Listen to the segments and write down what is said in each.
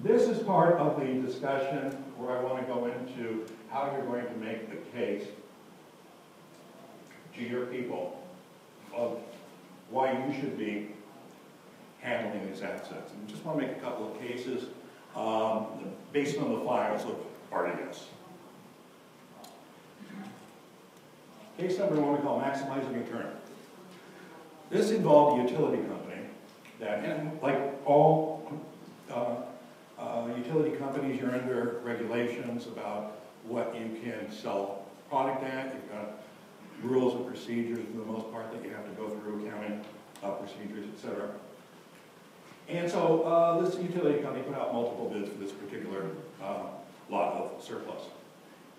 This is part of the discussion where I want to go into how you're going to make the case to your people of why you should be handling these assets. And I just want to make a couple of cases based on the files of RDS. Case number one we call maximizing return. This involved a utility company that, and like all utility companies, you're under regulations about what you can sell product at. You've got rules and procedures for the most part that you have to go through, accounting procedures, etc. And so this utility company put out multiple bids for this particular lot of surplus.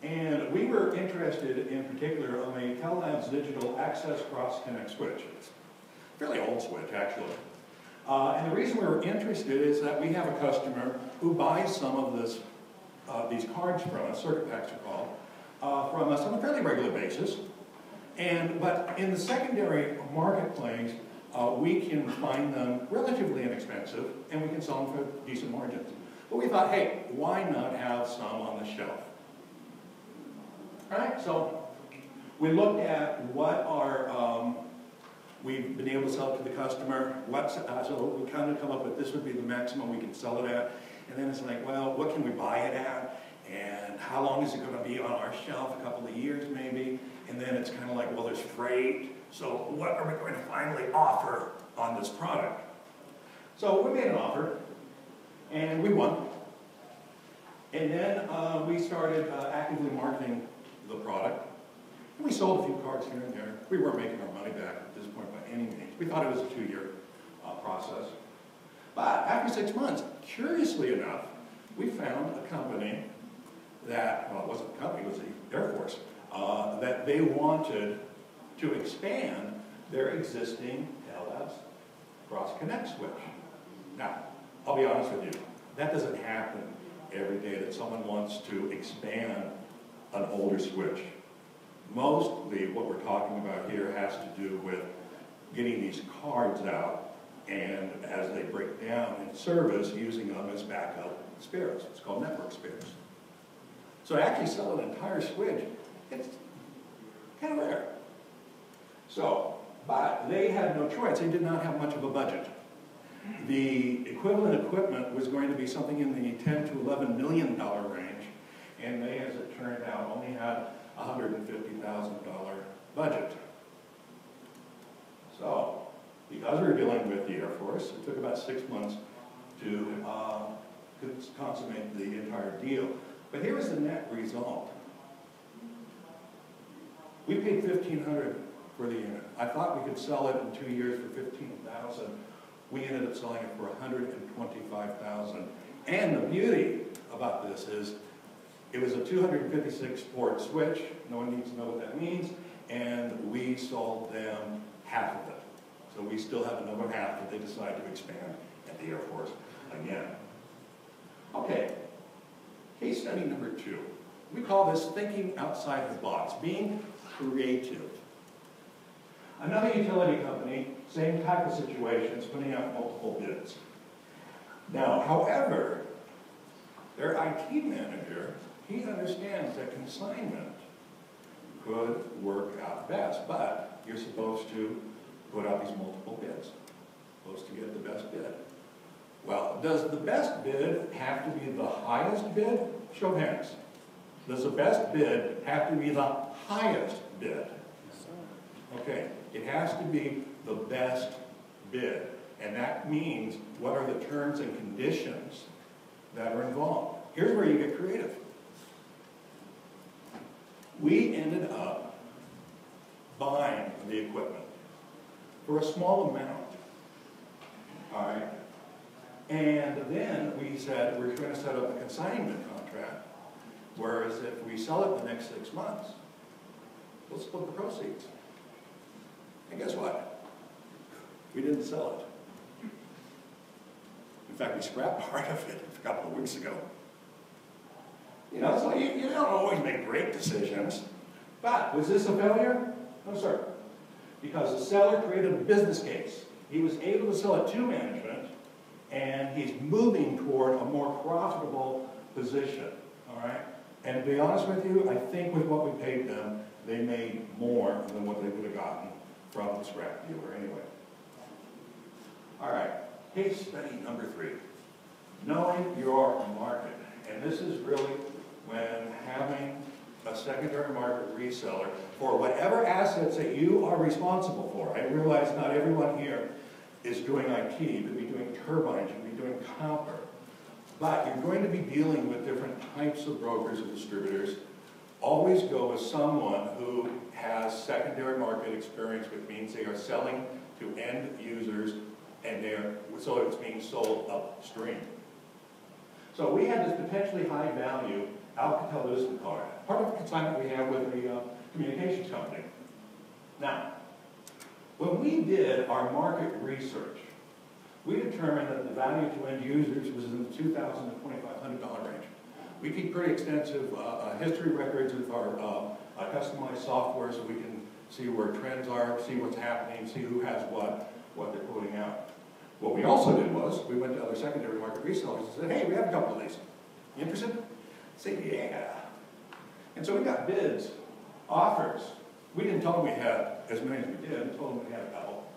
And we were interested in particular on a Tellabs digital access cross-connect switch. It's a fairly old switch, actually. And the reason we were interested is that we have a customer who buys some of this, these cards from us, circuit packs are called, from us on a fairly regular basis. But in the secondary marketplace, we can find them relatively inexpensive, and we can sell them for decent margins. But we thought, hey, why not have some on the shelf? All right, so we looked at what our, we've been able to sell it to the customer. So we kind of come up with this would be the maximum we can sell it at. And then it's like, well, what can we buy it at? And how long is it going to be on our shelf? A couple of years maybe. And then it's kind of like, well, there's freight. So what are we going to finally offer on this product? So we made an offer, and we won. And then we started actively marketing the product. And we sold a few cards here and there. We weren't making our money back at this point by any means. We thought it was a 2-year process. But after 6 months, curiously enough, we found a company that, well, it wasn't a company, it was the Air Force, that they wanted to expand their existing Tellabs cross-connect switch. Now, I'll be honest with you, that doesn't happen every day that someone wants to expand an older switch. Mostly what we're talking about here has to do with getting these cards out and as they break down in service, using them as backup spares. It's called network spares. So to actually sell an entire switch, it's kind of rare. So, but they had no choice. They did not have much of a budget. The equivalent equipment was going to be something in the $10 to $11 million range, and they, as it turned out, only had a $150,000 budget. So, because we were dealing with the Air Force, it took about 6 months to consummate the entire deal. But here was the net result. We paid $1,500 for the unit. I thought we could sell it in 2 years for $15,000. We ended up selling it for $125,000. And the beauty about this is it was a 256 port switch. No one needs to know what that means. And we sold them half of it. So we still have another half that they decide to expand at the Air Force again. Okay, case study number 2. We call this thinking outside the box, being creative. Another utility company, same type of situations, putting out multiple bids. Now, however, their IT manager, he understands that consignment could work out best, but you're supposed to put out these multiple bids, supposed to get the best bid. Well, does the best bid have to be the highest bid? Show of hands. Does the best bid have to be the highest bid? Okay, it has to be the best bid. And that means what are the terms and conditions that are involved. Here's where you get creative. We ended up buying the equipment for a small amount. All right? And then we said we're going to set up a consignment contract, whereas if we sell it the next 6 months, we'll split the proceeds. And guess what? We didn't sell it. In fact, we scrapped part of it a couple of weeks ago. You know, so you don't always make great decisions. But was this a failure? No, sir. Because the seller created a business case. He was able to sell it to management, and he's moving toward a more profitable position, all right? And to be honest with you, I think with what we paid them, they made more than what they would have gotten from the scrap dealer anyway. All right, case study number 3. Knowing your market. And this is really when having a secondary market reseller for whatever assets that you are responsible for. I realize not everyone here is doing IT, you could be doing turbines, you could be doing copper. But you're going to be dealing with different types of brokers and distributors. Always go with someone who has secondary market experience, which means they are selling to end users and so it's being sold upstream. So we had this potentially high value Alcatel-Lucent card, part of the consignment we have with a communications company. Now, when we did our market research, we determined that the value to end users was in the $2,000 to $2,500 range. We keep pretty extensive history records with our customized software so we can see where trends are, see what's happening, see who has what they're quoting out. What we also did was, we went to other secondary market resellers and said, hey, we have a couple of these. You interested? Say, yeah. And so we got bids, offers. We didn't tell them we had as many as we did. We told them we had a couple.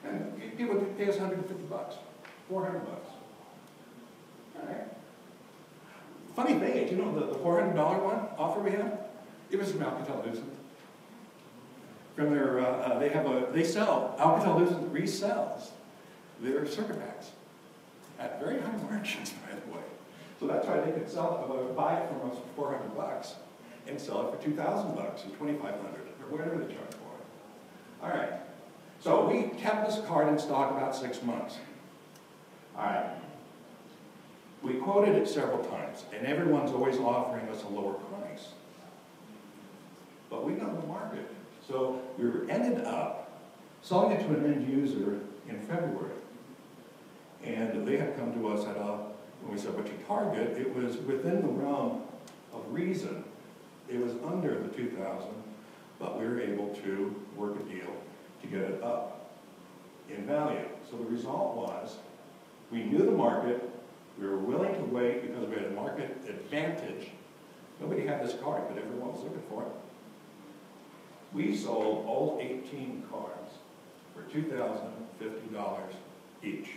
And people would pay us $150, $400. All right. Funny thing, you know the $400 one offer we had? It was from Alcatel-Lucent. From their, they sell, Alcatel-Lucent resells their circuit packs at very high margins, by the way. So that's why they could buy it from us for $400 and sell it for $2,000 or $2,500 or whatever they charge for it. All right. So we kept this card in stock about 6 months. All right. We quoted it several times, and everyone's always offering us a lower price. But we know the market. So we ended up selling it to an end user in February. And they had come to us when we said, what you target, it was within the realm of reason. It was under the $2,000, but we were able to work a deal to get it up in value. So the result was, we knew the market, we were willing to wait because we had a market advantage. Nobody had this card, but everyone was looking for it. We sold all 18 cards for $2,050 each.